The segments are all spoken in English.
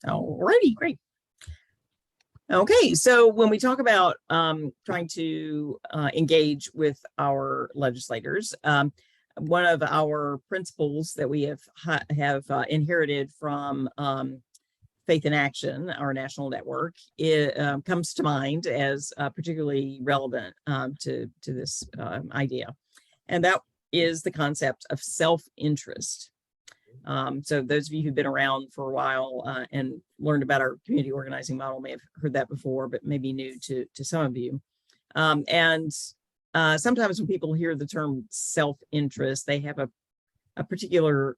Alrighty, great. Okay, so when we talk about trying to engage with our legislators, one of our principles that we have inherited from Faith in Action, our national network, it comes to mind as particularly relevant to this idea, and that is the concept of self-interest. So those of you who've been around for a while and learned about our community organizing model may have heard that before, but maybe new to some of you. And sometimes when people hear the term self-interest, they have a particular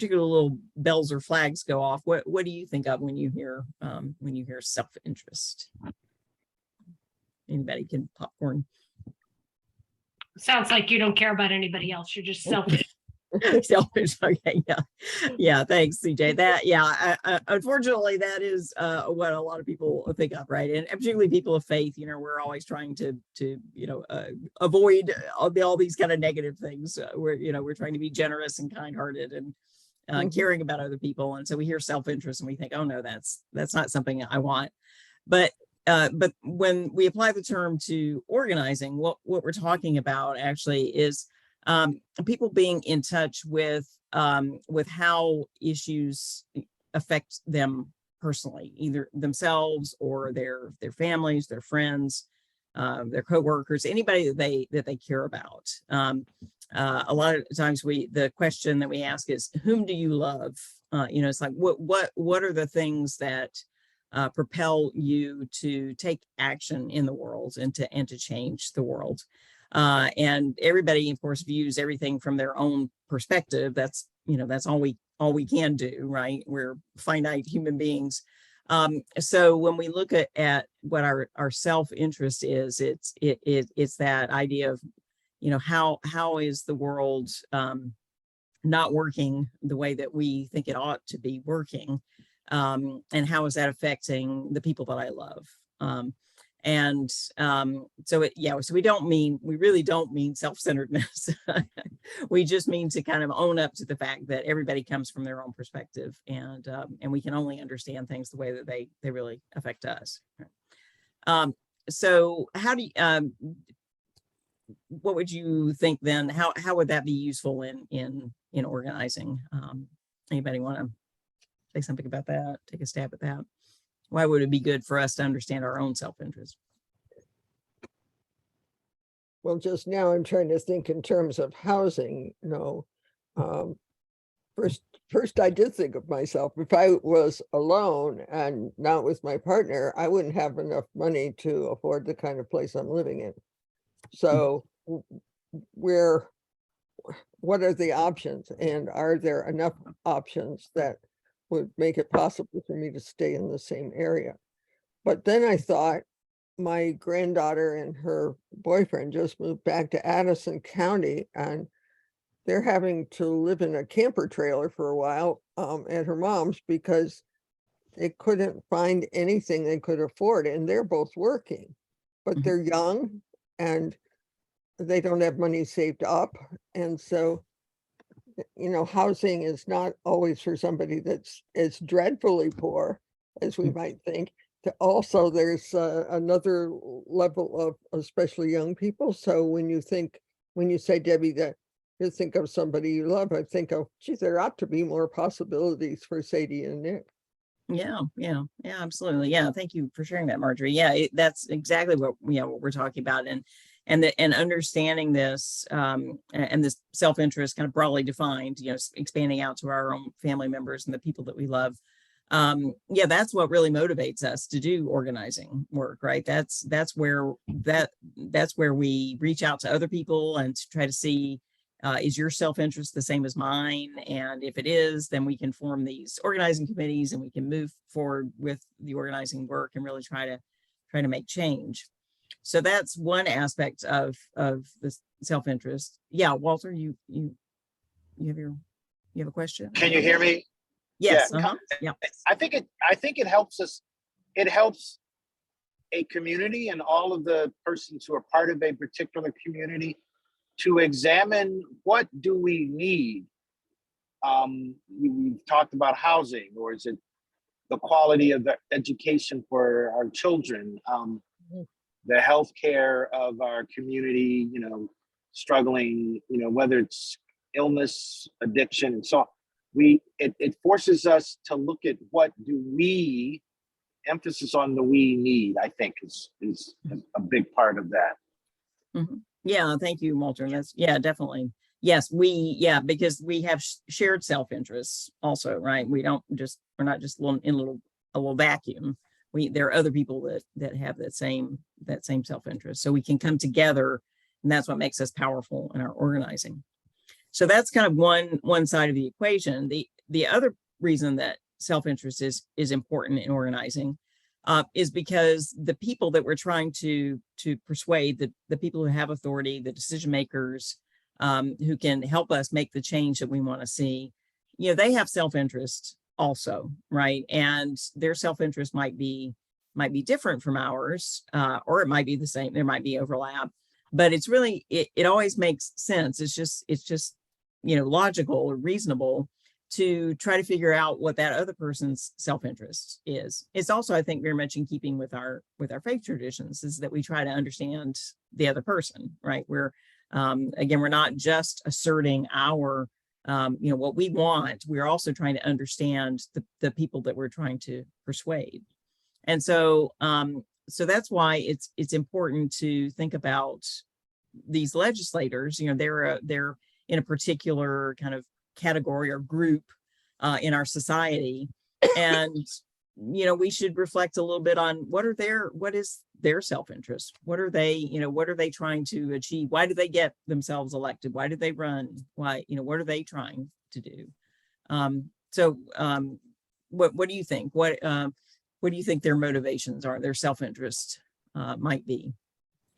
little bells or flags go off. What do you think of when you hear self-interest? Anybody can popcorn. Sounds like you don't care about anybody else. You're just selfish. Selfish. Okay, yeah. Thanks, CJ. That, unfortunately, that is what a lot of people think of, right? And particularly people of faith. We're always trying to avoid all these kind of negative things. We're trying to be generous and kind-hearted and caring about other people. And so we hear self-interest and we think, oh no, that's not something I want. But when we apply the term to organizing, what we're talking about actually is people being in touch with how issues affect them personally, either themselves or their families, their friends, their coworkers, anybody that they care about. A lot of times the question that we ask is, whom do you love? It's like, what are the things that propel you to take action in the world and to change the world? And everybody, of course, views everything from their own perspective. That's all we can do, right? We're finite human beings. So when we look at what our self-interest is, it's that idea of, how is the world not working the way that we think it ought to be working? And how is that affecting the people that I love? So we really don't mean self-centeredness. We just mean to kind of own up to the fact that everybody comes from their own perspective, and we can only understand things the way that they really affect us. So how do you, what would you think then? How would that be useful in organizing? Anybody want to say something about that? Take a stab at that. Why would it be good for us to understand our own self-interest? Well, just now I'm trying to think in terms of housing. First I did think of myself. If I was alone and not with my partner, I wouldn't have enough money to afford the kind of place I'm living in. So what are the options, and are there enough options that would make it possible for me to stay in the same area? But then I thought, my granddaughter and her boyfriend just moved back to Addison County, and they're having to live in a camper trailer for a while at her mom's because they couldn't find anything they could afford, and they're both working, but they're young and they don't have money saved up. And so, housing is not always for somebody that's as dreadfully poor as we might think. Also, there's another level of especially young people. So when you say, Debbie, that you think of somebody you love, I think, oh, geez, there ought to be more possibilities for Sadie and Nick. Yeah, absolutely. Yeah, thank you for sharing that, Marjorie. Yeah, that's exactly what we're talking about, and understanding this and this self-interest, kind of broadly defined, expanding out to our own family members and the people that we love. That's what really motivates us to do organizing work, right? That's where we reach out to other people and to try to see, is your self-interest the same as mine? And if it is, then we can form these organizing committees and we can move forward with the organizing work and really try to make change. So that's one aspect of the self-interest. Yeah, Walter, you have a question? Can you hear me? Yes. Yeah. I think it helps us. It helps a community and all of the persons who are part of a particular community to examine, what do we need? We've talked about housing, or is it the quality of the education for our children, the healthcare of our community, struggling, whether it's illness, addiction, and so on. It forces us to look at what do we, emphasis on the we need, I think is a big part of that. Mhm. Yeah, thank you, Walter. That's, yeah, definitely. Yes, because we have shared self-interests also, right? We're not just in a little vacuum. There are other people that have that same self-interest. So we can come together, and that's what makes us powerful in our organizing. So that's kind of one side of the equation. The other reason that self-interest is important in organizing is because the people that we're trying to persuade, the people who have authority, the decision makers, who can help us make the change that we want to see, they have self-interest also, right? And their self-interest might be different from ours, or it might be the same. There might be overlap, but it's really, it always makes sense. It's just logical or reasonable to try to figure out what that other person's self-interest is. It's also, I think, very much in keeping with our faith traditions, is that we try to understand the other person, right? Again, we're not just asserting our, what we want. We're also trying to understand the people that we're trying to persuade. And so, so that's why it's important to think about these legislators. They're in a particular kind of category or group in our society, and we should reflect a little bit on what is their self-interest. What are they trying to achieve? Why do they get themselves elected? Why do they run? Why, what are they trying to do? What do you think? What do you think their motivations are, their self-interest might be?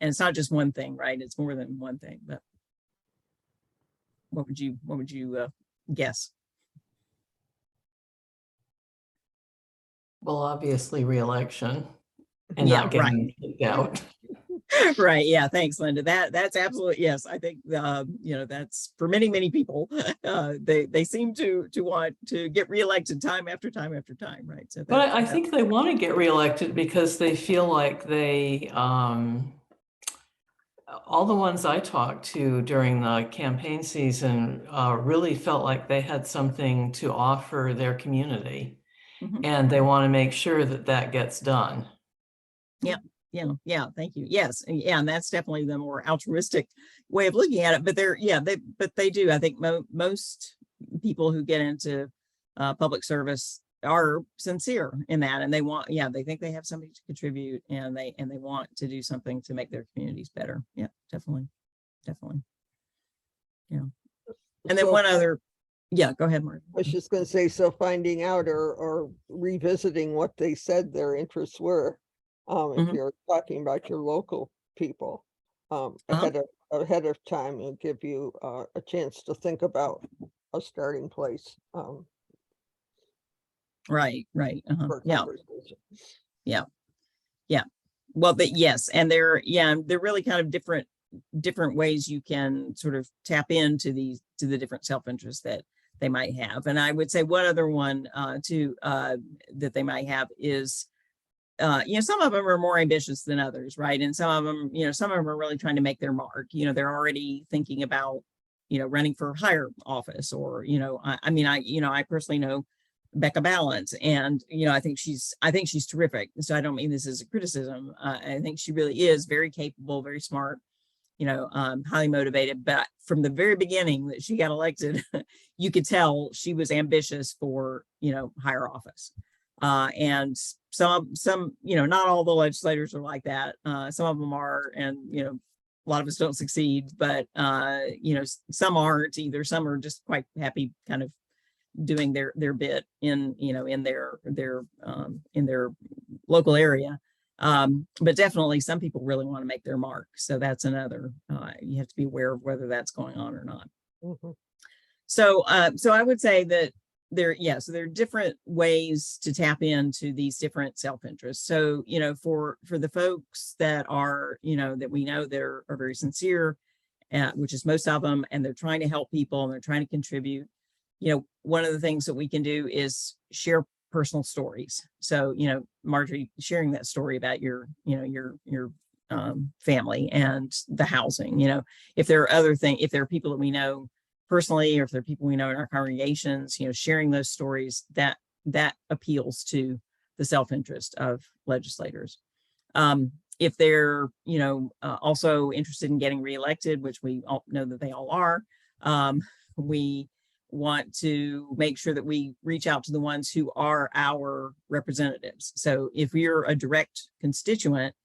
And it's not just one thing, right? It's more than one thing. But what would you guess? Well, obviously re-election and Yeah, not getting kicked out. Right. Yeah. Thanks, Linda. That's absolutely, yes. I think, that's for many people. They seem to want to get reelected time after time after time. Right. So, But I think they want to get reelected because they feel like they, all the ones I talked to during the campaign season really felt like they had something to offer their community. Mhm. And they want to make sure that gets done. Yeah. Thank you. Yes. Yeah. And that's definitely the more altruistic way of looking at it. But they do. I think most people who get into public service are sincere in that, and they think they have something to contribute, and they want to do something to make their communities better. Yeah, definitely. Yeah. And then go ahead, Mark. I was just going to say, so finding out or revisiting what they said their interests were, if you're talking about your local people, ahead of time, and give you a chance to think about a starting place. Right. For Yeah. conversation. Yeah. Well, yes, and they're really kind of different ways you can sort of tap into the different self-interests that they might have. And I would say one other one that they might have is, some of them are more ambitious than others, right? And some of them are really trying to make their mark. They're already thinking about, running for higher office, or, I personally know Becca Balance, and I think she's terrific. So I don't mean this as a criticism. I think she really is very capable, very smart, highly motivated. But from the very beginning that she got elected, you could tell she was ambitious for higher office. And some not all the legislators are like that. Some of them are, and a lot of us don't succeed. But some aren't either. Some are just quite happy, kind of doing their bit in their local area. But definitely some people really want to make their mark. So that's another, you have to be aware of whether that's going on or not. Mhm. So I would say that there are different ways to tap into these different self-interests. So, for the folks that are, that we know that are very sincere, which is most of them, and they're trying to help people and they're trying to contribute, one of the things that we can do is share personal stories. So, you know, Marjorie, sharing that story about your, you know, your family and the housing, you know, if there are other things, if there are people that we know personally, or if there are people we know in our congregations, you know, sharing those stories, that appeals to the self-interest of legislators. If they're, you know, also interested in getting reelected, which we all know that they all are, we want to make sure that we reach out to the ones who are our representatives. So if you're a direct constituent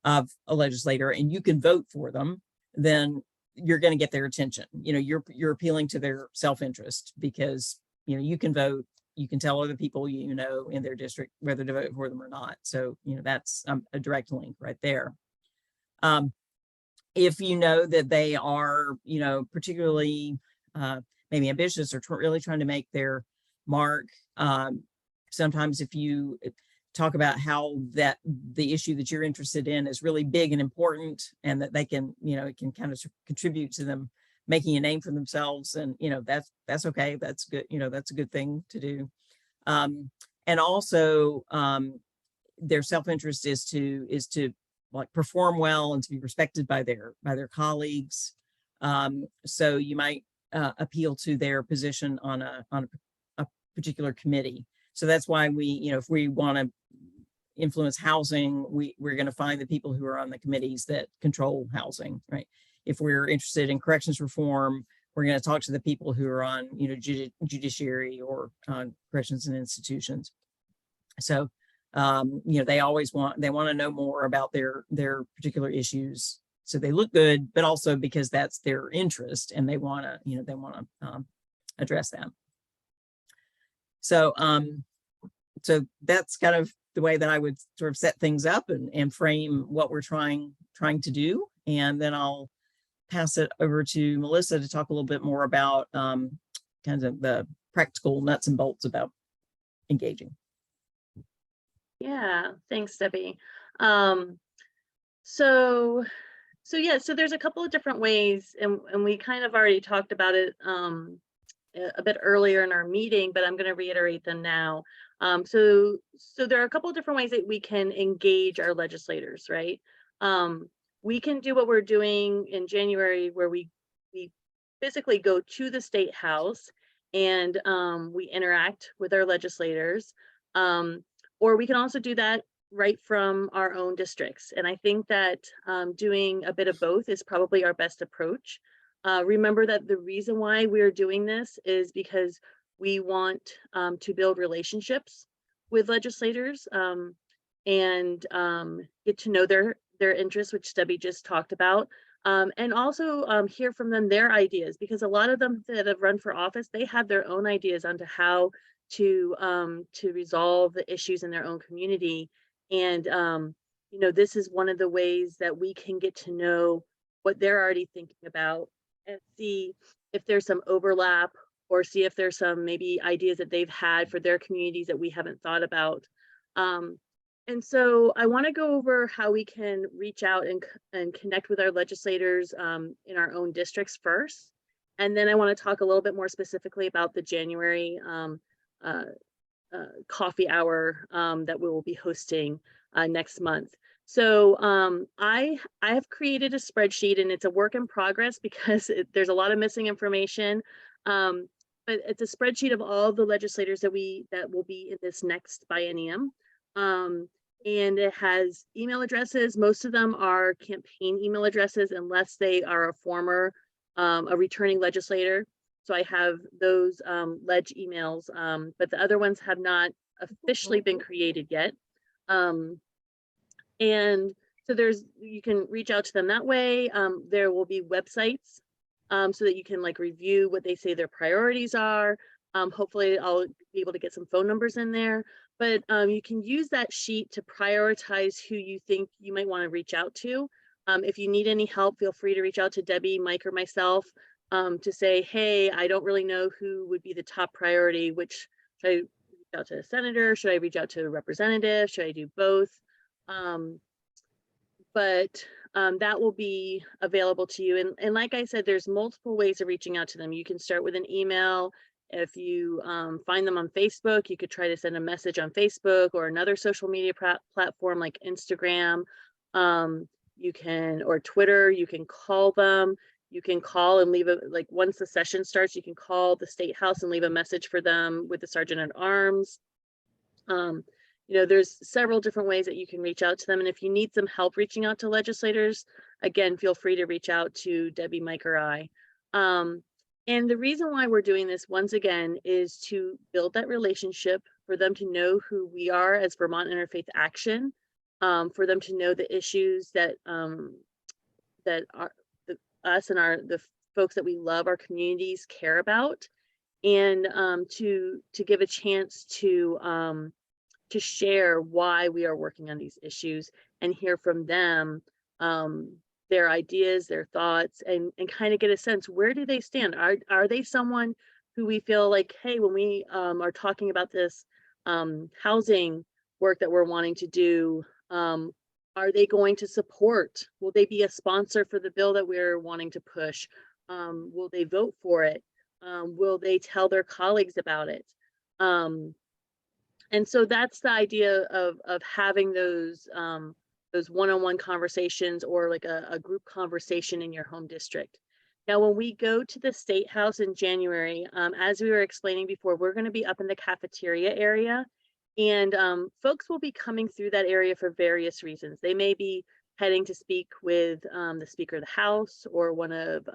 of a legislator and you can vote for them, then you're going to get their attention. You know, you're appealing to their self-interest because, you know, you can vote, you can tell other people you know in their district whether to vote for them or not. So, you know, that's a direct link right there. If you know that they are, you know, particularly maybe ambitious or really trying to make their mark, sometimes if you talk about how that the issue that you're interested in is really big and important, and that they can, you know, it can kind of contribute to them making a name for themselves, and, you know, that's okay, that's good, you know, that's a good thing to do. And also their self-interest is to like perform well and to be respected by their colleagues. So you might appeal to their position on a particular committee. So that's why we, you know, if we want to influence housing, we're going to find the people who are on the committees that control housing, right? If we're interested in corrections reform, we're going to talk to the people who are on, you know, judiciary or corrections and institutions. So, you know, they want to know more about their particular issues, so they look good, but also because that's their interest and they want to, you know, address that. So, so that's kind of the way that I would sort of set things up and frame what we're trying to do. And then I'll pass it over to Melissa to talk a little bit more about kind of the practical nuts and bolts about engaging. Yeah, thanks, Debbie. So there's a couple of different ways, and we kind of already talked about it a bit earlier in our meeting, but I'm going to reiterate them now. So there are a couple of different ways that we can engage our legislators, right? We can do what we're doing in January, where we physically go to the State House and we interact with our legislators. Or we can also do that right from our own districts. And I think that doing a bit of both is probably our best approach. Remember that the reason why we're doing this is because we want to build relationships with legislators and get to know their interests, which Debbie just talked about, and also hear from them their ideas, because a lot of them that have run for office, they have their own ideas onto how to resolve the issues in their own community. And you know, this is one of the ways that we can get to know what they're already thinking about and see if there's some overlap, or see if there's some maybe ideas that they've had for their communities that we haven't thought about. And so I want to go over how we can reach out and connect with our legislators in our own districts first. And then I want to talk a little bit more specifically about the January coffee hour that we will be hosting next month. So I have created a spreadsheet, and it's a work in progress because there's a lot of missing information. But it's a spreadsheet of all the legislators that will be in this next biennium. And it has email addresses. Most of them are campaign email addresses, unless they are a returning legislator. So I have those leg emails, but the other ones have not officially been created yet. And so you can reach out to them that way. There will be websites so that you can like review what they say their priorities are. Hopefully I'll be able to get some phone numbers in there, but you can use that sheet to prioritize who you think you might want to reach out to. If you need any help, feel free to reach out to Debbie, Mike, or myself to say, hey, I don't really know who would be the top priority. Should I reach out to a senator? Should I reach out to a representative? Should I do both? But that will be available to you. And like I said, there's multiple ways of reaching out to them. You can start with an email. If you find them on Facebook, you could try to send a message on Facebook or another social media platform like Instagram. You can, or Twitter, you can call them. You can call and leave a, like once the session starts, you can call the Statehouse and leave a message for them with the Sergeant at Arms. You know, there's several different ways that you can reach out to them. And if you need some help reaching out to legislators, again, feel free to reach out to Debbie, Mike, or I. And the reason why we're doing this, once again, is to build that relationship, for them to know who we are as Vermont Interfaith Action, for them to know the issues that that are us and the folks that we love, our communities, care about, and to give a chance to share why we are working on these issues and hear from them their ideas, their thoughts, and kind of get a sense, where do they stand? Are they someone who we feel like, hey, when we are talking about this housing work that we're wanting to do, are they going to support? Will they be a sponsor for the bill that we're wanting to push? Will they vote for it? Will they tell their colleagues about it? And so that's the idea of having those one-on-one conversations, or like a group conversation in your home district. Now, when we go to the Statehouse in January, as we were explaining before, we're going to be up in the cafeteria area, and folks will be coming through that area for various reasons. They may be heading to speak with the Speaker of the House, or one of,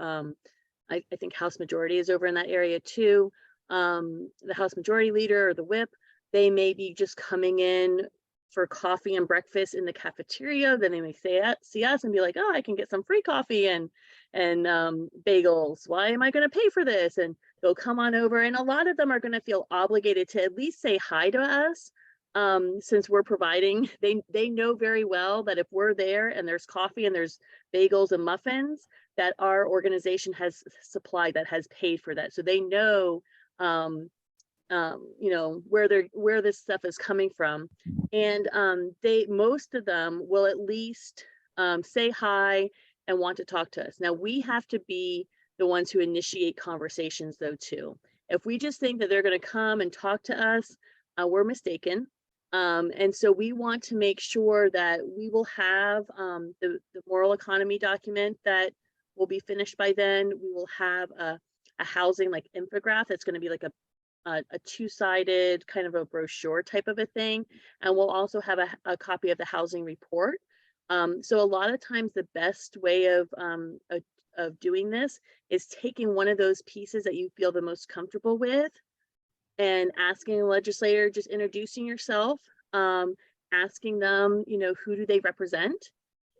I think House Majority is over in that area too, the House Majority Leader or the Whip. They may be just coming in for coffee and breakfast in the cafeteria. Then they may see us and be like, oh, I can get some free coffee and bagels. Why am I going to pay for this? And they'll come on over. And a lot of them are going to feel obligated to at least say hi to us, since we're providing. They know very well that if we're there and there's coffee and there's bagels and muffins, that our organization has supplied, that has paid for that. So they know you know, where this stuff is coming from. And most of them will at least say hi and want to talk to us. Now, we have to be the ones who initiate conversations though too. If we just think that they're going to come and talk to us, we're mistaken. And so we want to make sure that we will have the moral economy document that will be finished by then. We will have a housing like infographic that's going to be like a two-sided kind of a brochure type of a thing. And we'll also have a copy of the housing report. So a lot of times the best way of doing this is taking one of those pieces that you feel the most comfortable with and asking a legislator, just introducing yourself, asking them, you know, who do they represent,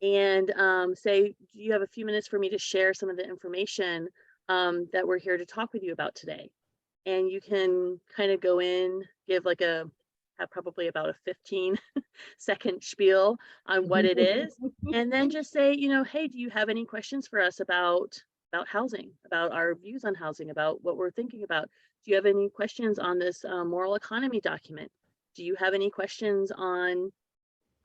and say, do you have a few minutes for me to share some of the information that we're here to talk with you about today? And you can kind of go in, give like have probably about a 15-second spiel on what it is, and then just say, you know, hey, do you have any questions for us about housing, about our views on housing, about what we're thinking about? Do you have any questions on this moral economy document? Do you have any questions on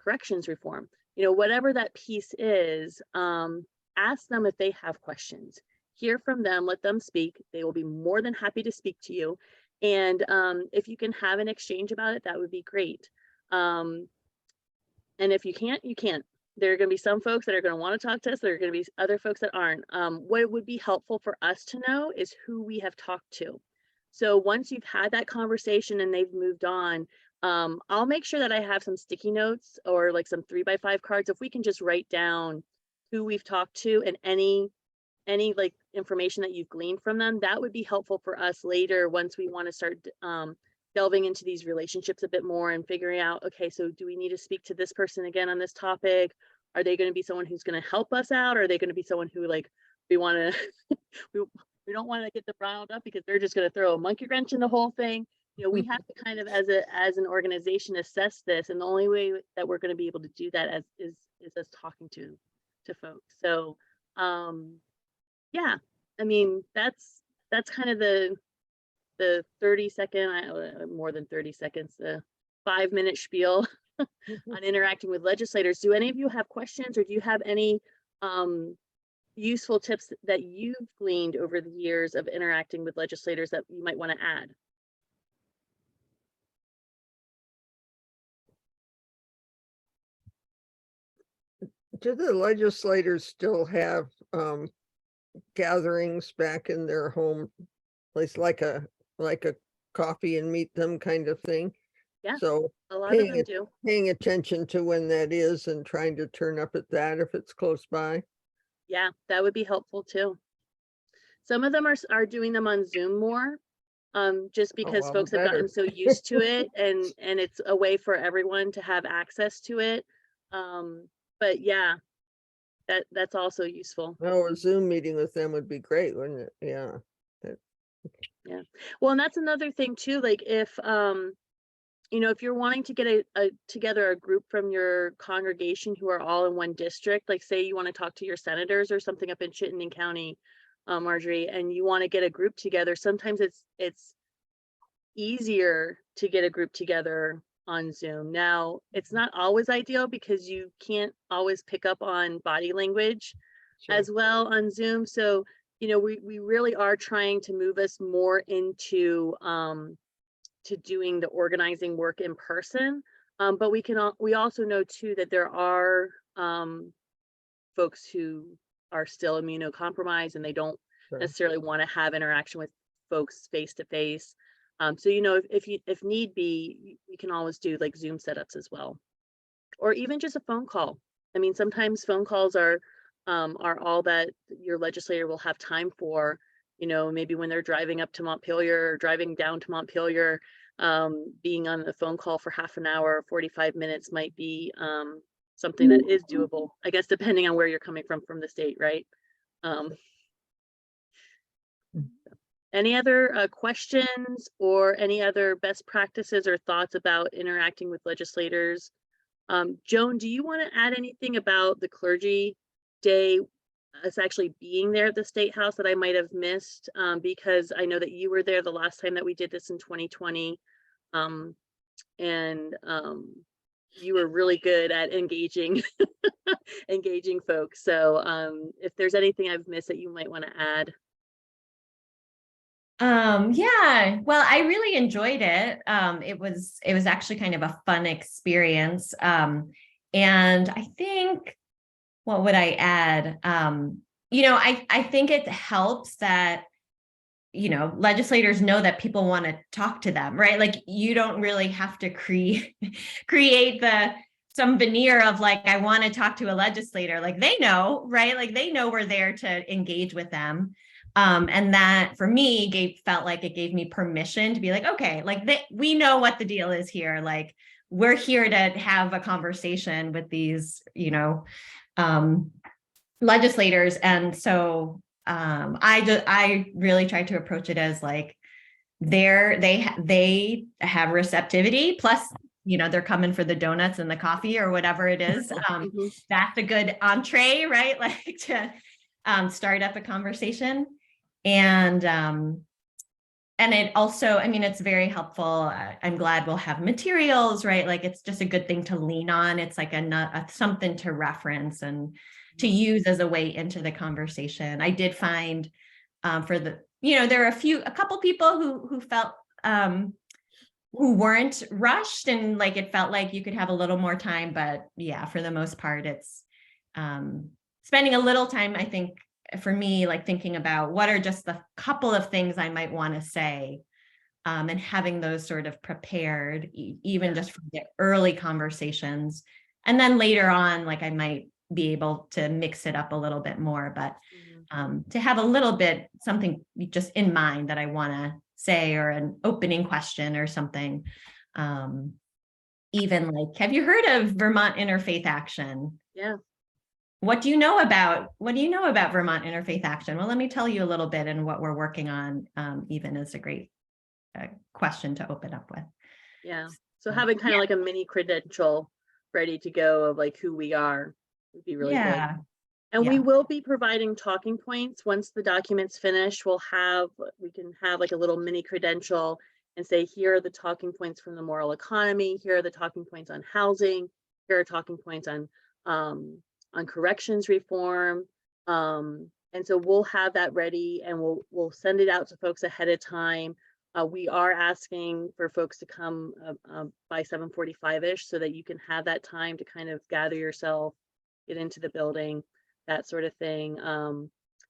corrections reform? You know, whatever that piece is, ask them if they have questions. Hear from them, let them speak. They will be more than happy to speak to you. And if you can have an exchange about it, that would be great. And if you can't, you can't. There are going to be some folks that are going to want to talk to us. There are going to be other folks that aren't. What would be helpful for us to know is who we have talked to. So once you've had that conversation and they've moved on, I'll make sure that I have some sticky notes or like some 3x5 cards. If we can just write down who we've talked to and any like information that you've gleaned from them, that would be helpful for us later once we want to start delving into these relationships a bit more and figuring out, okay, so do we need to speak to this person again on this topic? Are they going to be someone who's going to help us out? Or are they going to be someone who like we want to we don't want to get them riled up because they're just going to throw a monkey wrench in the whole thing? You know, we have to kind of as an organization assess this, and the only way that we're going to be able to do that is us talking to folks. So yeah, I mean, that's kind of the 30-second, more than 30 seconds, the 5-minute spiel on interacting with legislators. Do any of you have questions, or do you have any, you useful tips that you've gleaned over the years of interacting with legislators that you might want to add? Do the legislators still have gatherings back in their home place, like a coffee and meet them kind of thing? Yeah, So A lot of them paying do. paying attention to when that is and trying to turn up at that if it's close by. Yeah, that would be helpful too. Some of them are doing them on Zoom more, just because well, folks have better. gotten so used to it, and it's a way for everyone to have access to it. But yeah, that's also useful. No, a Zoom meeting with them would be great, wouldn't it? Yeah. Well, and that's another thing too, like if you know, if you're wanting to get together a group from your congregation who are all in one district, like say you want to talk to your senators or something up in Chittenden County, Marjorie, and you want to get a group together, sometimes it's easier to get a group together on Zoom. Now, it's not always ideal because you can't always pick up on body language Sure. as well on Zoom. So, you know, we really are trying to move us more into to doing the organizing work in person. But we also know too that there are folks who are still immunocompromised and they don't Sure. necessarily want to have interaction with folks face to face. So, you know, if need be, we can always do like Zoom setups as well, or even just a phone call. I mean, sometimes phone calls are all that your legislator will have time for. You know, maybe when they're driving up to Montpelier or driving down to Montpelier, being on the phone call for half an hour, 45 minutes might be something that is doable, I guess, depending on where you're coming from the state, right? Any other questions or any other best practices or thoughts about interacting with legislators? Joan, do you want to add anything about the Clergy Day us actually being there at the Statehouse that I might have missed? Because I know that you were there the last time that we did this in 2020. And you were really good at engaging folks. So if there's anything I've missed that you might want to add. Yeah, well, I really enjoyed it. It was actually kind of a fun experience. And I think, what would I add? You know, I think it helps that, you know, legislators know that people want to talk to them, right? Like you don't really have to create some veneer of like, I want to talk to a legislator. Like they know, right? Like they know we're there to engage with them. And that for me felt like it gave me permission to be like, okay, like we know what the deal is here. Like we're here to have a conversation with these, you know, legislators. And so I really tried to approach it as like they have receptivity, plus, you know, they're coming for the donuts and the coffee or whatever it is. That's a good entree, right? Like to start up a conversation. And it also, I mean, it's very helpful. I'm glad we'll have materials, right? Like it's just a good thing to lean on. It's like something to reference and to use as a way into the conversation. I did find there are a couple people who felt who weren't rushed, and like it felt like you could have a little more time. But yeah, for the most part, it's spending a little time, I think, for me, like thinking about what are just the couple of things I might want to say, and having those sort of prepared, even just from the early conversations. And then later on, like I might be able to mix it up a little bit more, but to have a little bit something just in mind that I want to say, or an opening question or something. Even like, have you heard of Vermont Interfaith Action? Yeah. What do you know about Vermont Interfaith Action? Well, let me tell you a little bit, and what we're working on even is a great question to open up with. Yeah. So having kind of like a mini credential ready to go of like who we are would be really good. And we will be providing talking points once the document's finished. We can have like a little mini credential and say, here are the talking points from the moral economy. Here are the talking points on housing. Here are talking points on corrections reform. And so we'll have that ready and we'll send it out to folks ahead of time. We are asking for folks to come by 7:45-ish so that you can have that time to kind of gather yourself, get into the building, that sort of thing.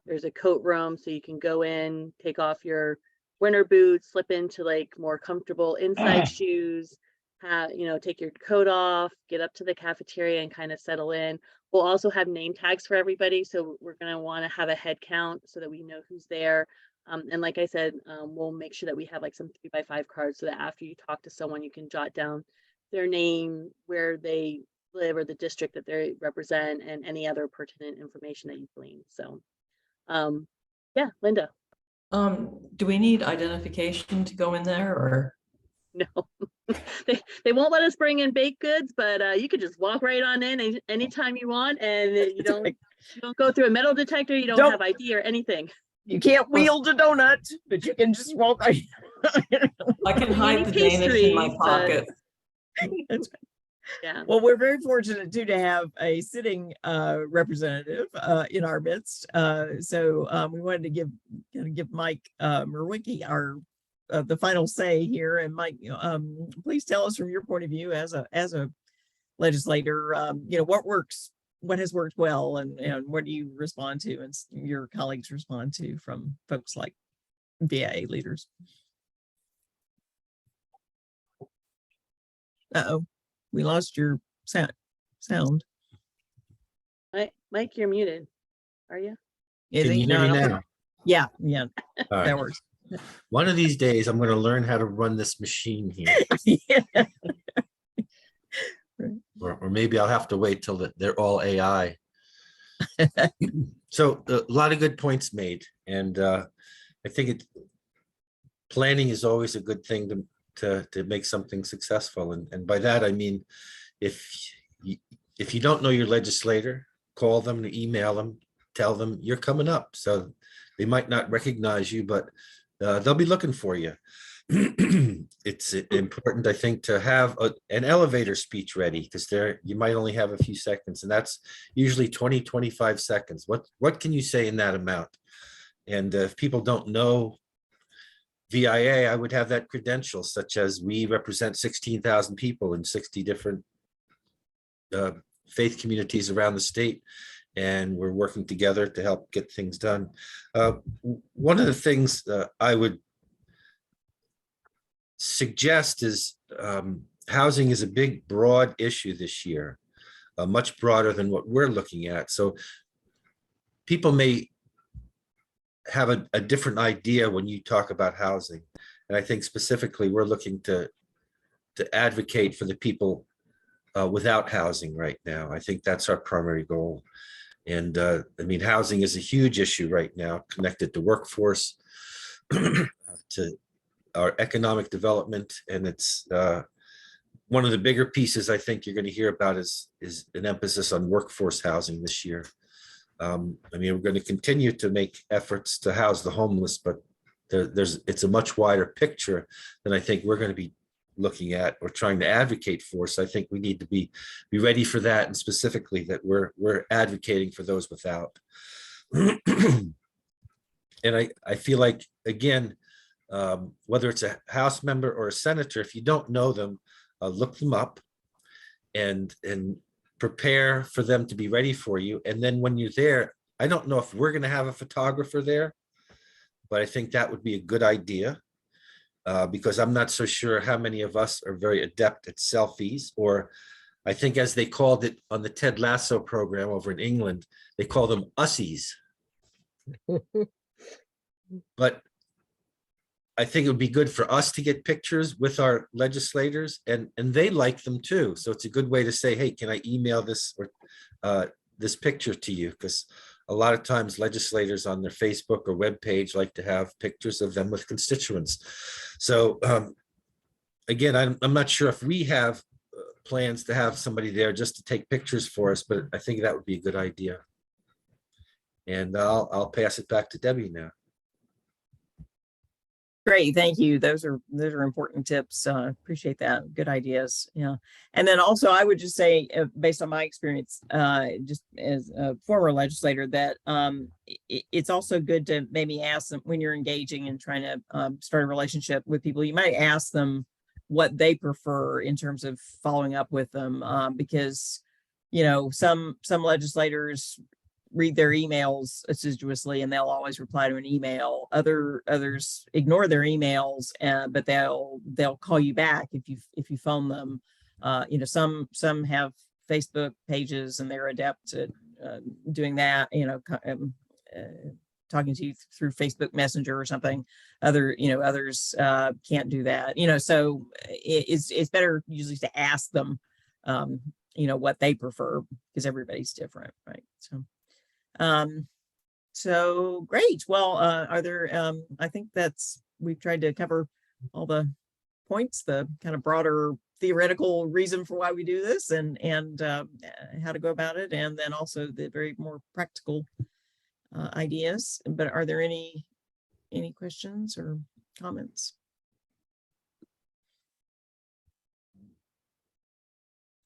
There's a coat room so you can go in, take off your winter boots, slip into like more comfortable inside shoes, take your coat off, get up to the cafeteria and kind of settle in. We'll also have name tags for everybody. So we're going to want to have a head count so that we know who's there. And like I said, we'll make sure that we have like some 3x5 cards so that after you talk to someone, you can jot down their name, where they live or the district that they represent, and any other pertinent information that you glean. So yeah, Linda. Do we need identification to go in there, or? No, they won't let us bring in baked goods, but you could just walk right on in anytime you want, and you don't go through a metal detector. You don't have ID or anything. You can't wield a donut, but you can just walk. I can hide the Danish in my pocket. Yeah. Well, we're very fortunate too to have a sitting representative in our midst. So we wanted to give Mike Merwicki the final say here. And Mike, please tell us from your point of view as a legislator, what has worked well, and what do you respond to and your colleagues respond to from folks like VIA leaders? Uh-oh, we lost your sound. Mike, you're muted. Are you? Can you hear me now? Yeah. All right. That works. One of these days, I'm going to learn how to run this machine here. Yeah. Or maybe I'll have to wait till they're all AI. So a lot of good points made. And I think planning is always a good thing to make something successful. And by that, I mean, if you don't know your legislator, call them, email them, tell them you're coming up. So they might not recognize you, but they'll be looking for you. It's important, I think, to have an elevator speech ready, because you might only have a few seconds, and that's usually 20-25 seconds. What can you say in that amount? And if people don't know VIA, I would have that credential, such as we represent 16,000 people in 60 different faith communities around the state, and we're working together to help get things done. One of the things I would suggest is housing is a big, broad issue this year, much broader than what we're looking at. So people may have a different idea when you talk about housing. And I think specifically we're looking to advocate for the people without housing right now. I think that's our primary goal. And I mean, housing is a huge issue right now, connected to workforce, to our economic development. And it's one of the bigger pieces I think you're going to hear about is an emphasis on workforce housing this year. I mean, we're going to continue to make efforts to house the homeless, but it's a much wider picture than I think we're going to be looking at or trying to advocate for. So I think we need to be ready for that, and specifically that we're advocating for those without. And I feel like, again, whether it's a House member or a senator, if you don't know them, look them up and prepare for them to be ready for you. And then when you're there, I don't know if we're going to have a photographer there, but I think that would be a good idea, because I'm not so sure how many of us are very adept at selfies, or I think, as they called it on the Ted Lasso program over in England, they call them ussies. But I think it would be good for us to get pictures with our legislators, and they like them too. So it's a good way to say, hey, can I email this or this picture to you? Because a lot of times legislators on their Facebook or web page like to have pictures of them with constituents. So again, I'm not sure if we have plans to have somebody there just to take pictures for us, but I think that would be a good idea. And I'll pass it back to Debbie now. Great, thank you. Those are important tips. Appreciate that. Good ideas. Yeah. And then also I would just say, based on my experience, just as a former legislator, that it's also good to maybe ask them when you're engaging and trying to start a relationship with people, you might ask them what they prefer in terms of following up with them, because, you know, some legislators read their emails assiduously and they'll always reply to an email. Others ignore their emails, but they'll call you back if you phone them. You know, some have Facebook pages and they're adept at doing that. You know, talking to you through Facebook Messenger or something. Others can't do that. You know, so it's better usually to ask them, you know, what they prefer, because everybody's different, right? So great. Well, are there, I think we've tried to cover all the points, the kind of broader theoretical reason for why we do this, and how to go about it, and then also the very more practical ideas. But are there any questions or comments?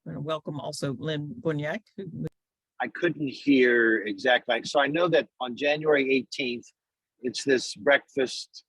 I want to welcome also Lynn Boniek, who I couldn't hear exactly. So I know that on January 18th, it's this breakfast